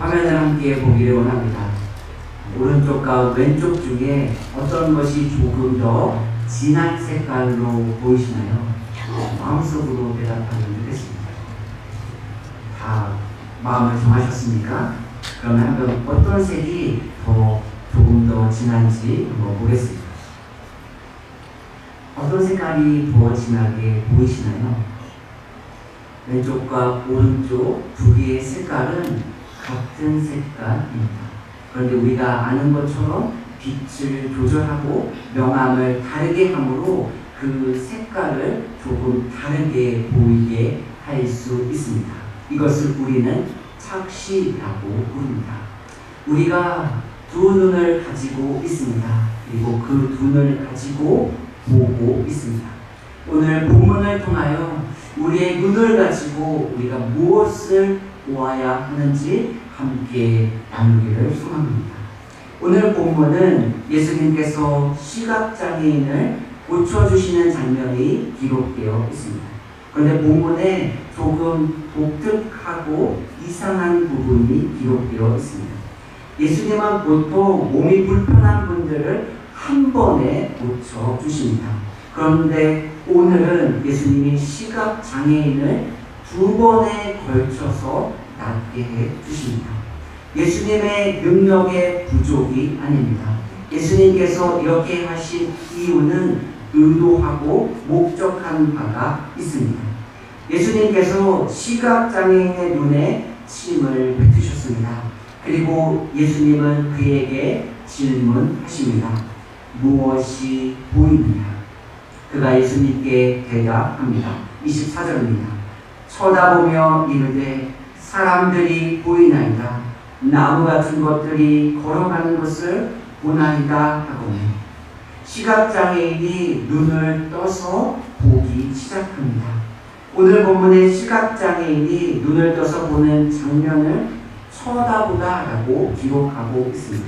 화면을 함께 보기를 원합니다. 오른쪽과 왼쪽 중에 어떤 것이 조금 더 진한 색깔로 보이시나요? 마음속으로 대답하면 되겠습니다. 다 마음을 정하셨습니까? 그러면 어떤 색이 조금 더 진한지 한번 보겠습니다. 어떤 색깔이 더 진하게 보이시나요? 왼쪽과 오른쪽 두 개의 색깔은 같은 색깔입니다. 그런데 우리가 아는 것처럼 빛을 조절하고 명암을 다르게 함으로 그 색깔을 조금 다르게 보이게 할 수 있습니다. 이것을 우리는 착시라고 부릅니다. 우리가 두 눈을 가지고 있습니다. 그리고 그 두 눈을 가지고 보고 있습니다. 오늘 본문을 통하여 우리의 눈을 가지고 우리가 무엇을 보아야 하는지 함께 나누기를 소망합니다. 오늘 본문은 예수님께서 시각장애인을 고쳐주시는 장면이 기록되어 있습니다. 그런데 본문에 조금 독특하고 이상한 부분이 기록되어 있습니다. 예수님은 보통 몸이 불편한 분들을 한 번에 고쳐주십니다. 그런데 오늘은 예수님이 시각장애인을 두 번에 걸쳐서 낫게 해주십니다. 예수님의 능력의 부족이 아닙니다. 예수님께서 이렇게 하신 이유는 의도하고 목적한 바가 있습니다. 예수님께서 시각장애인의 눈에 침을 뱉으셨습니다. 그리고 예수님은 그에게 질문하십니다. 무엇이 보이느냐? 그가 예수님께 대답합니다. 24절입니다. 쳐다보며 이르되 사람들이 보이나이다. 나무 같은 것들이 걸어가는 것을 보나이다 하거늘 시각장애인이 눈을 떠서 보기 시작합니다. 오늘 본문의 시각장애인이 눈을 떠서 보는 장면을 쳐다보다 라고 기록하고 있습니다.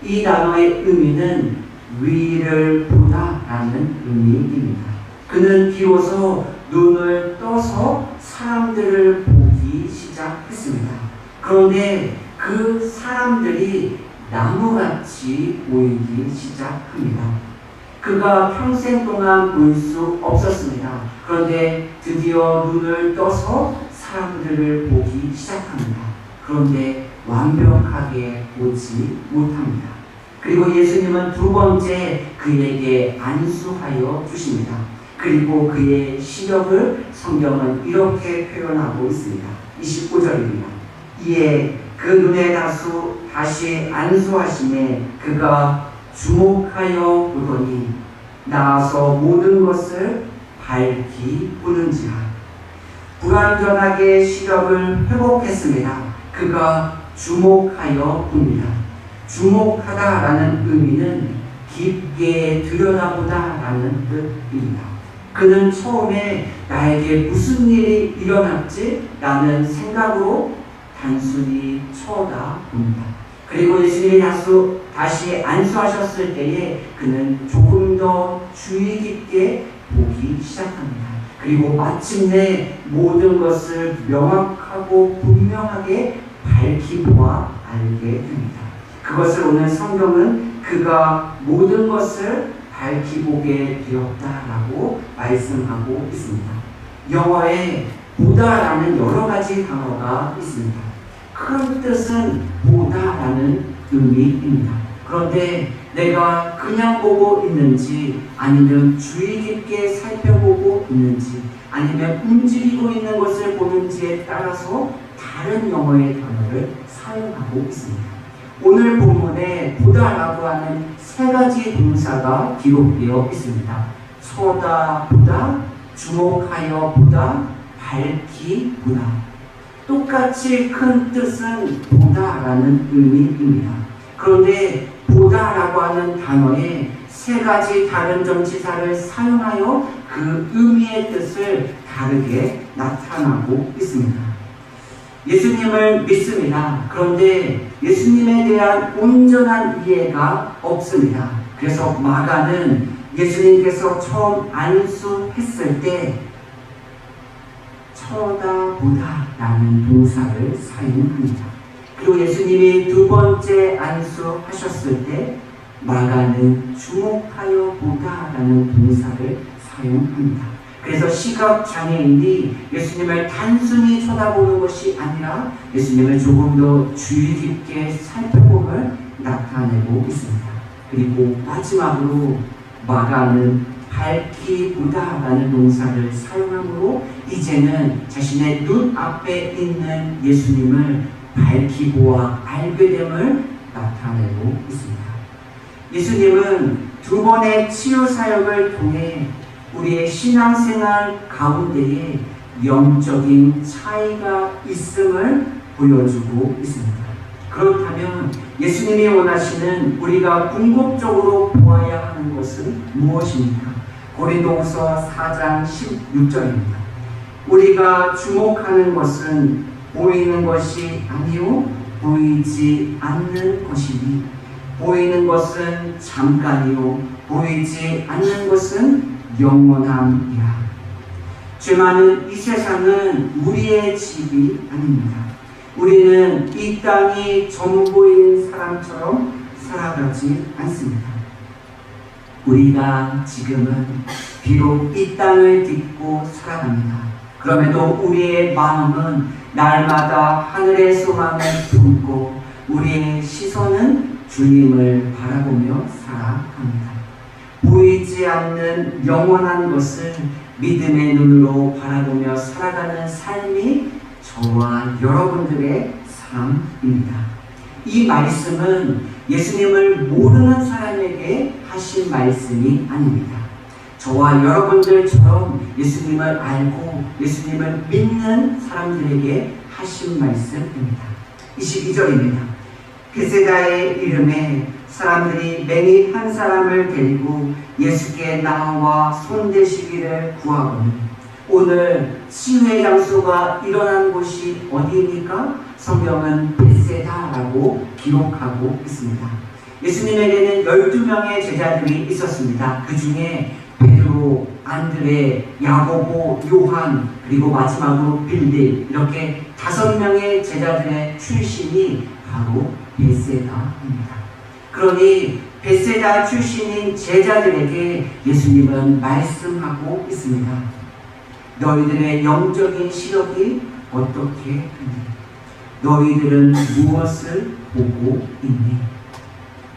이 단어의 의미는 위를 보다 라는 의미입니다. 그는 비로소 눈을 떠서 사람들을 보기 시작했습니다. 그런데 그 사람들이 나무같이 보이기 시작합니다. 그가 평생 동안 볼 수 없었습니다. 그런데 드디어 눈을 떠서 사람들을 보기 시작합니다. 그런데 완벽하게 보지 못합니다. 그리고 예수님은 두 번째 그에게 안수하여 주십니다. 그리고 그의 시력을 성경은 이렇게 표현하고 있습니다. 29절입니다. 이에 그 눈에 다시 안수하심에 그가 주목하여 보더니 나아서 모든 것을 밝히 보는지라. 불완전하게 시력을 회복했습니다. 그가 주목하여 봅니다. 주목하다라는 의미는 깊게 들여다보다라는 뜻입니다. 그는 처음에 나에게 무슨 일이 일어났지? 라는 생각으로 단순히 쳐다봅니다. 그리고 예수님이 다시 안수하셨을 때에 그는 조금 더 주의 깊게 보기 시작합니다. 그리고 마침내 모든 것을 명확하고 분명하게 밝히 보아 알게 됩니다. 그것을 오늘 성경은 그가 모든 것을 밝히 보게 되었다라고 말씀하고 있습니다. 영어에 보다라는 여러 가지 단어가 있습니다. 큰 뜻은 보다라는 의미입니다. 그런데 내가 그냥 보고 있는지 아니면 주의 깊게 살펴보고 있는지 아니면 움직이고 있는 것을 보는지에 따라서 다른 영어의 단어를 사용하고 있습니다. 오늘 본문에 보다라고 하는 세 가지 동사가 기록되어 있습니다. 쳐다보다, 주목하여 보다, 밝히 보다. 똑같이 큰 뜻은 보다라는 의미입니다. 그런데 보다라고 하는 단어에 세 가지 다른 전치사를 사용하여 그 의미의 뜻을 다르게 나타나고 있습니다. 예수님을 믿습니다. 그런데 예수님에 대한 온전한 이해가 없습니다. 그래서 마가는 예수님께서 처음 안수했을 때 쳐다보다 라는 동사를 사용합니다. 그리고 예수님이 두 번째 안수하셨을 때 마가는 주목하여 보다라는 동사를 사용합니다. 그래서 시각장애인이 예수님을 단순히 쳐다보는 것이 아니라 예수님을 조금 더 주의 깊게 살펴봄을 나타내고 있습니다. 그리고 마지막으로 마가는 밝히 보다라는 동사를 사용하므로 이제는 자신의 눈앞에 있는 예수님을 밝히 보아 알게 됨을 나타내고 있습니다. 예수님은 두 번의 치유 사역을 통해 우리의 신앙생활 가운데에 영적인 차이가 있음을 보여주고 있습니다. 그렇다면 예수님이 원하시는 우리가 궁극적으로 보아야 하는 것은 무엇입니까? 고린도후서 4장 16절입니다. 우리가 주목하는 것은 보이는 것이 아니요 보이지 않는 것이니 보이는 것은 잠깐이요 보이지 않는 것은 영원함이라. 죄 많은 이 세상은 우리의 집이 아닙니다. 우리는 이 땅이 전부인 사람처럼 살아가지 않습니다. 우리가 지금은 비록 이 땅을 딛고 살아갑니다. 그럼에도 우리의 마음은 날마다 하늘의 소망을 품고 우리의 시선은 주님을 바라보며 살아갑니다. 보이지 않는 영원한 것을 믿음의 눈으로 바라보며 살아가는 삶이 저와 여러분들의 삶입니다. 이 말씀은 예수님을 모르는 사람에게 하신 말씀이 아닙니다. 저와 여러분들처럼 예수님을 알고 예수님을 믿는 사람들에게 하신 말씀입니다. 22절입니다. 베세다의 이름에 사람들이 맹인 한 사람을 데리고 예수께 나와 손대시기를 구하거늘 오늘 치유의 장소가 일어난 곳이 어디입니까? 성경은 베세다라고 기록하고 있습니다. 예수님에게는 12명의 제자들이 있었습니다. 그 중에 베드로, 안드레, 야고보, 요한, 그리고 마지막으로 빌립, 이렇게 5명의 제자들의 출신이 바로 베세다입니다. 그러니 베세다 출신인 제자들에게 예수님은 말씀하고 있습니다. 너희들의 영적인 시력이 어떻게 하니? 너희들은 무엇을 보고 있니?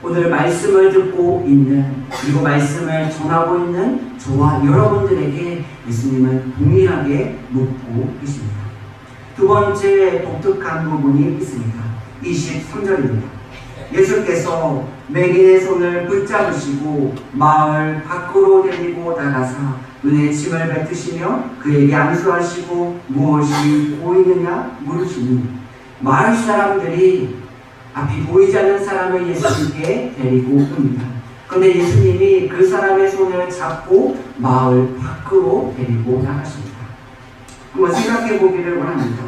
오늘 말씀을 듣고 있는 그리고 말씀을 전하고 있는 저와 여러분들에게 예수님은 동일하게 묻고 계십니다. 두 번째 독특한 부분이 있습니다. 23절입니다. 예수께서 맹인의 손을 붙잡으시고 마을 밖으로 데리고 나가사 눈에 침을 뱉으시며 그에게 안수하시고 무엇이 보이느냐 물으시니 마을 사람들이 앞이 보이지 않는 사람을 예수님께 데리고 옵니다. 그런데 예수님이 그 사람의 손을 잡고 마을 밖으로 데리고 나가십니다. 한번 생각해 보기를 원합니다.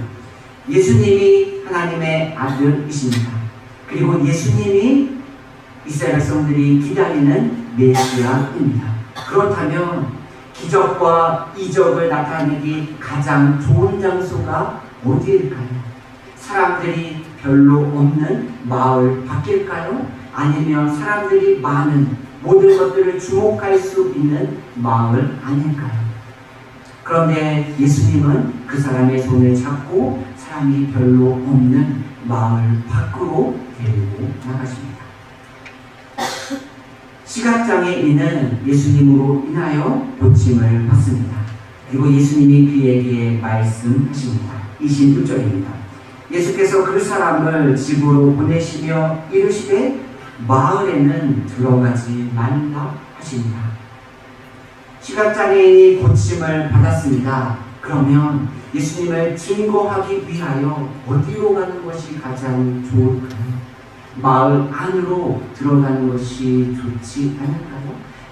예수님이 하나님의 아들이십니다. 그리고 예수님이 이스라엘 백성들이 기다리는 메시아입니다. 그렇다면 기적과 이적을 나타내기 가장 좋은 장소가 어디일까요? 사람들이 별로 없는 마을 밖일까요? 아니면 사람들이 많은 모든 것들을 주목할 수 있는 마을 아닐까요? 그런데 예수님은 그 사람의 손을 잡고 사람이 별로 없는 마을 밖으로 데리고 나가십니다. 시각장애인은 예수님으로 인하여 고침을 받습니다. 그리고 예수님이 그에게 말씀하십니다. 26절입니다. 예수께서 그 사람을 집으로 보내시며 이르시되 마을에는 들어가지 말라 하십니다. 시각장애인이 고침을 받았습니다. 그러면 예수님을 증거하기 위하여 어디로 가는 것이 가장 좋을까요? 마을 안으로 들어가는 것이 좋지 않을까요?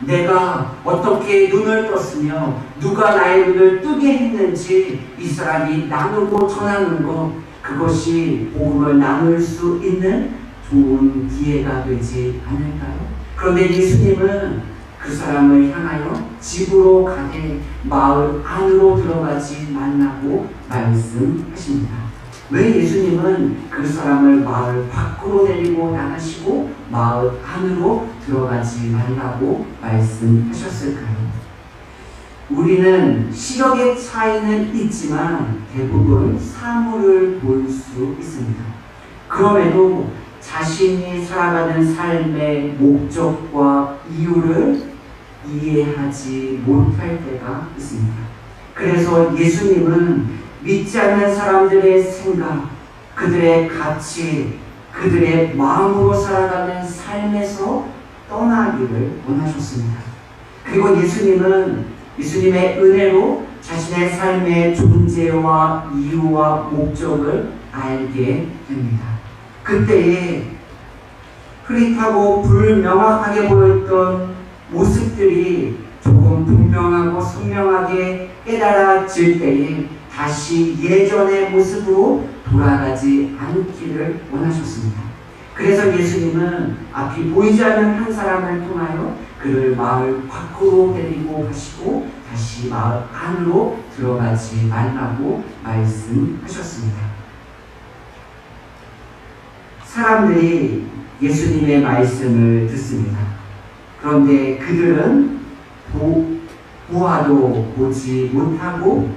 내가 어떻게 눈을 떴으며 누가 나의 눈을 뜨게 했는지 이 사람이 나누고 전하는 것, 그것이 복음을 나눌 수 있는 좋은 기회가 되지 않을까요? 그런데 예수님은 그 사람을 향하여 집으로 가되 마을 안으로 들어가지 말라고 말씀하십니다. 왜 예수님은 그 사람을 마을 밖으로 데리고 나가시고 마을 안으로 들어가지 말라고 말씀하셨을까요? 우리는 시력의 차이는 있지만 대부분 사물을 볼 수 있습니다. 그럼에도 자신이 살아가는 삶의 목적과 이유를 이해하지 못할 때가 있습니다. 그래서 예수님은 믿지 않는 사람들의 생각, 그들의 가치, 그들의 마음으로 살아가는 삶에서 떠나기를 원하셨습니다. 그리고 예수님의 은혜로 자신의 삶의 존재와 이유와 목적을 알게 됩니다. 그때에 흐릿하고 불명확하게 보였던 모습들이 조금 분명하고 선명하게 깨달아질 때에 다시 예전의 모습으로 돌아가지 않기를 원하셨습니다. 그래서 예수님은 앞이 보이지 않는 한 사람을 통하여 그를 마을 밖으로 데리고 가시고 다시 마을 안으로 들어가지 말라고 말씀하셨습니다. 사람들이 예수님의 말씀을 듣습니다. 그런데 그들은 보아도 보지 못하고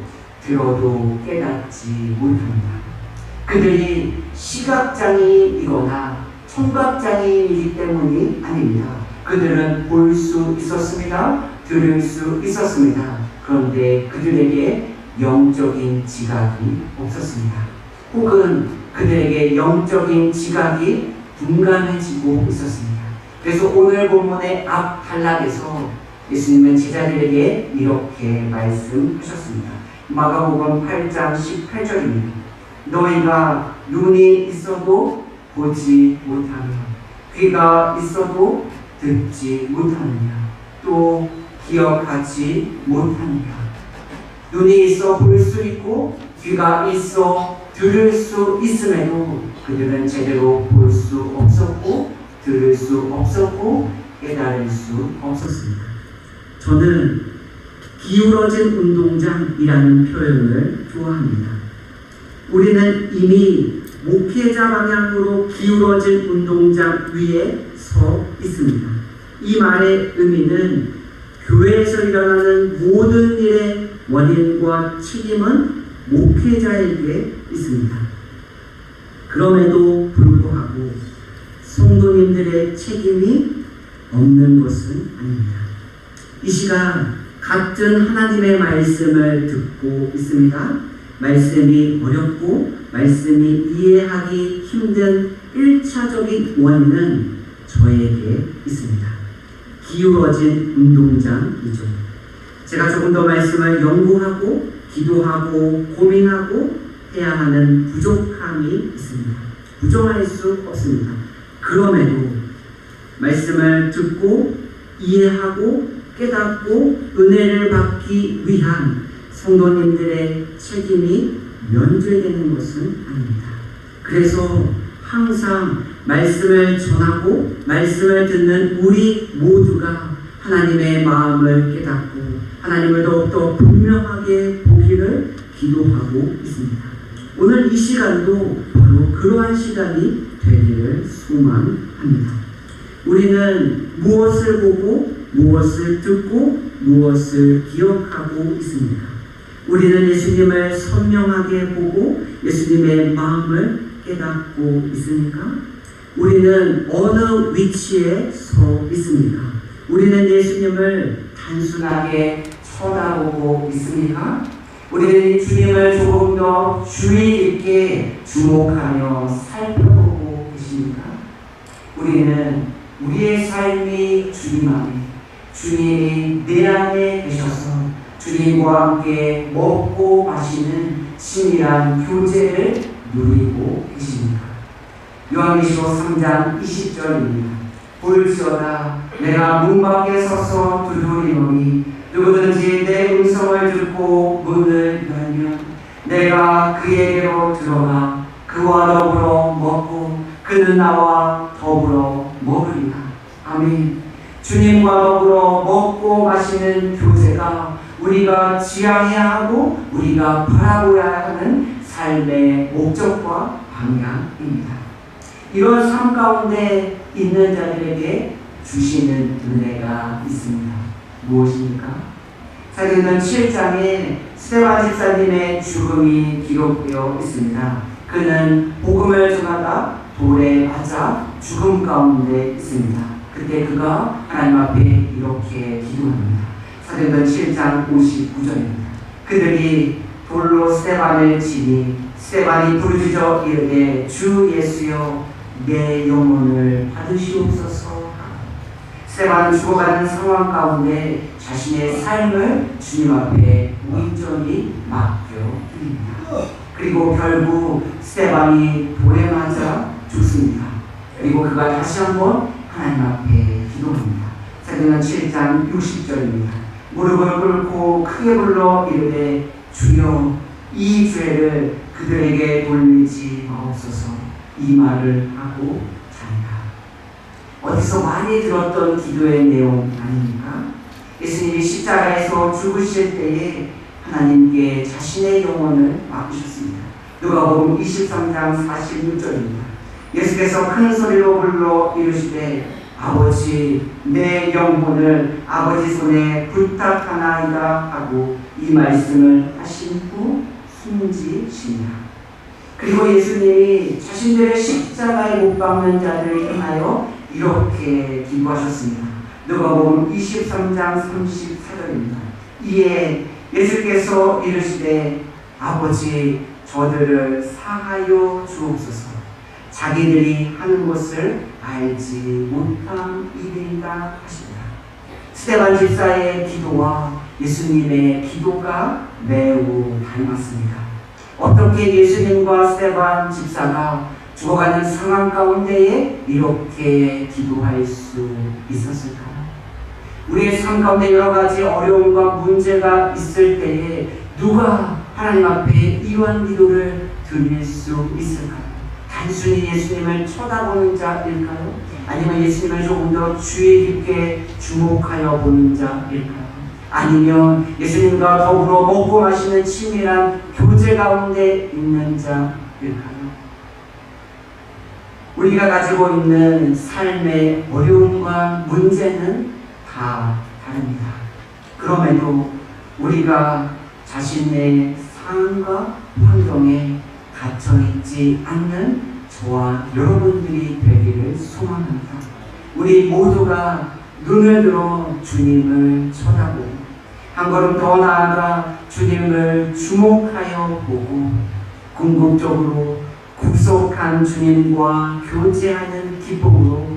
들어도 깨닫지 못합니다. 그들이 시각장애이거나 청각장애이기 때문이 아닙니다. 그들은 볼 수 있었습니다. 들을 수 있었습니다. 그런데 그들에게 영적인 지각이 없었습니다. 혹은 그들에게 영적인 지각이 둔감해지고 있었습니다. 그래서 오늘 본문의 앞 단락에서 예수님은 제자들에게 이렇게 말씀하셨습니다. 마가복음 8장 18절입니다. 너희가 눈이 있어도 보지 못하며 귀가 있어도 듣지 못하느냐 또 기억하지 못하느냐. 눈이 있어 볼 수 있고 귀가 있어 들을 수 있음에도 그들은 제대로 볼 수 없었고 들을 수 없었고 깨달을 수 없었습니다. 저는 기울어진 운동장이라는 표현을 좋아합니다. 우리는 이미 목회자 방향으로 기울어진 운동장 위에 서 있습니다. 이 말의 의미는 교회에서 일어나는 모든 일의 원인과 책임은 목회자에게 있습니다. 그럼에도 불구하고 성도님들의 책임이 없는 것은 아닙니다. 이 시간 같은 하나님의 말씀을 듣고 있습니다. 말씀이 어렵고 말씀이 이해하기 힘든 1차적인 원인은 저에게 있습니다. 기울어진 운동장이죠. 제가 조금 더 말씀을 연구하고 기도하고 고민하고 해야 하는 부족함이 있습니다. 부정할 수 없습니다. 그럼에도 말씀을 듣고 이해하고 깨닫고 은혜를 받기 위한 성도님들의 책임이 면제되는 것은 아닙니다. 그래서 항상 말씀을 전하고 말씀을 듣는 우리 모두가 하나님의 마음을 깨닫고 하나님을 더욱더 분명하게 보기를 기도하고 있습니다. 오늘 이 시간도 바로 그러한 시간이 되기를 소망합니다. 우리는 무엇을 보고 무엇을 듣고 무엇을 기억하고 있습니까? 우리는 예수님을 선명하게 보고 예수님의 마음을 깨닫고 있습니까? 우리는 어느 위치에 서 있습니까? 우리는 예수님을 단순하게 쳐다보고 있습니까? 우리는 주님을 조금 더 주의 깊게 주목하며 살펴보고 계십니까? 우리는 우리의 삶이 주님 안에, 주님이 내 안에 계셔서 주님과 함께 먹고 마시는 친밀한 교제를 누리고 계십니까? 요한계시록 3장 20절입니다. 볼지어다 내가 문 밖에 서서 두드리노니 누구든지 내 음성을 듣고 문을 열면 내가 그에게로 들어가 그와 더불어 먹고 그는 나와 더불어 먹으리라. 아멘. 주님과 더불어 먹고 마시는 교제가 우리가 지향해야 하고 우리가 바라보아야 하는 삶의 목적과 방향입니다. 이런 삶 가운데 있는 자들에게 주시는 은혜가 있습니다. 무엇입니까? 사도행전 7장에 스데반 집사님의 죽음이 기록되어 있습니다. 그는 복음을 전하다 돌에 맞아 죽음 가운데 있습니다. 그때 그가 하나님 앞에 이렇게 기도합니다. 사도행전 7장 59절입니다. 그들이 돌로 스데반을 치니 스데반이 부르짖어 이르되 주 예수여 내 영혼을 받으시옵소서. 스데반은 죽어가는 상황 가운데 자신의 삶을 주님 앞에 온전히 맡겨드립니다. 그리고 결국 스데반이 돌에 맞아 죽습니다. 그리고 그가 다시 한번 하나님 앞에 기도합니다. 사도행전 7장 60절입니다. 무릎을 꿇고 크게 불러 이르되 주여 이 죄를 그들에게 돌리지 마옵소서. 이 말을 하고 잔다. 어디서 많이 들었던 기도의 내용 아닙니까? 예수님이 십자가에서 죽으실 때에 하나님께 자신의 영혼을 맡기셨습니다. 누가복음 23장 46절입니다. 예수께서 큰 소리로 불러 이르시되 아버지 내 영혼을 아버지 손에 부탁하나이다 하고 이 말씀을 하신 후 숨지시니라. 그리고 예수님이 자신들의 십자가에 못 박는 자들을 향하여 이렇게 기도하셨습니다. 누가복음 23장 34절입니다. 이에 예수께서 이르시되 아버지 저들을 사하여 주옵소서. 자기들이 하는 것을 알지 못함이니이다 하시니라. 스데반 집사의 기도와 예수님의 기도가 매우 닮았습니다. 어떻게 예수님과 스데반 집사가 죽어가는 상황 가운데에 이렇게 기도할 수 있었을까요? 우리의 삶 가운데 여러 가지 어려움과 문제가 있을 때에 누가 하나님 앞에 이러한 기도를 드릴 수 있을까요? 단순히 예수님을 쳐다보는 자일까요? 아니면 예수님을 조금 더 주의 깊게 주목하여 보는 자일까요? 아니면 예수님과 더불어 먹고 마시는 친밀한 교제 가운데 있는 자일까요? 우리가 가지고 있는 삶의 어려움과 문제는 다 다릅니다. 그럼에도 우리가 자신의 삶과 환경에 갇혀있지 않는 저와 여러분들이 되기를 소망합니다. 우리 모두가 눈을 들어 주님을 쳐다보고 한 걸음 더 나아가 주님을 주목하여 보고 궁극적으로 구속한 주님과 교제하는 기쁨으로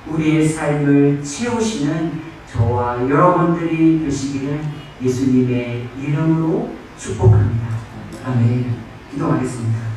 우리의 삶을 채우시는 저와 여러분들이 되시기를 예수님의 이름으로 축복합니다. 아멘. 기도하겠습니다.